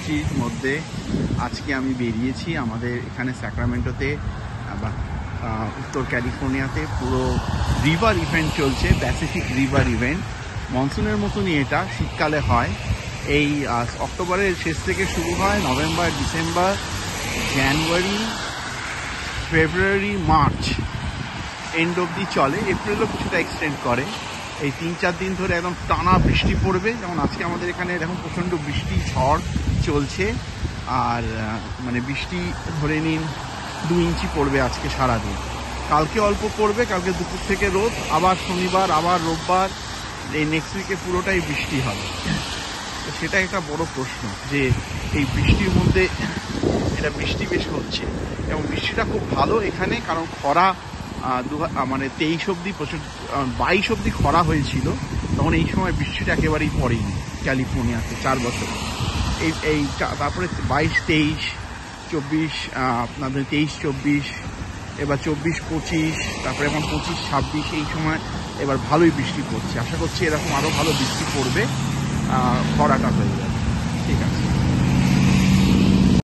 বৃষ্টির মধ্যে আজকে আমি বেরিয়েছি আমাদের এখানে স্যাক্রামেন্টোতে বা উত্তর ক্যালিফোর্নিয়াতে পুরো রিভার ইভেন্ট চলছে, প্যাসিফিক রিভার ইভেন্ট। মনসুনের মতনই এটা, শীতকালে হয়। এই অক্টোবরের শেষ থেকে শুরু হয়, November, December, January, February, March end অবধি চলে। এপ্রিলও কিছুটা এক্সটেন্ড করে। এই 3-4 দিন ধরে একদম টানা বৃষ্টি পড়বে। যেমন আজকে আমাদের এখানে দেখুন প্রচণ্ড বৃষ্টি, ঝড় চলছে। আর মানে বৃষ্টি ধরে নিন 2 ইঞ্চি পড়বে আজকে সারাদিন। কালকে অল্প পড়বে, কালকে দুপুর থেকে রোদ, আবার শনিবার, আবার রোববার, এই নেক্সট উইকে পুরোটাই বৃষ্টি হবে। তো সেটা একটা বড় প্রশ্ন যে এই বৃষ্টির মধ্যে এটা বৃষ্টি বেশ হচ্ছে এবং বৃষ্টিটা খুব ভালো এখানে, কারণ খরা মানে 23 অবধি প্রচুর, 22 অবধি খরা হয়েছিল, তখন এই সময় বৃষ্টিটা একেবারেই পড়েনি ক্যালিফোর্নিয়াতে 4 বছর। এই তারপরে 22-23, 24, আপনাদের 23-24, এবার 24-25, তারপরে এখন 25-26, এই সময় এবার ভালোই বৃষ্টি পড়ছে। আশা করছি এরকম আরও ভালো বৃষ্টি পড়বে, খরাটা হয়ে যাবে। ঠিক আছে।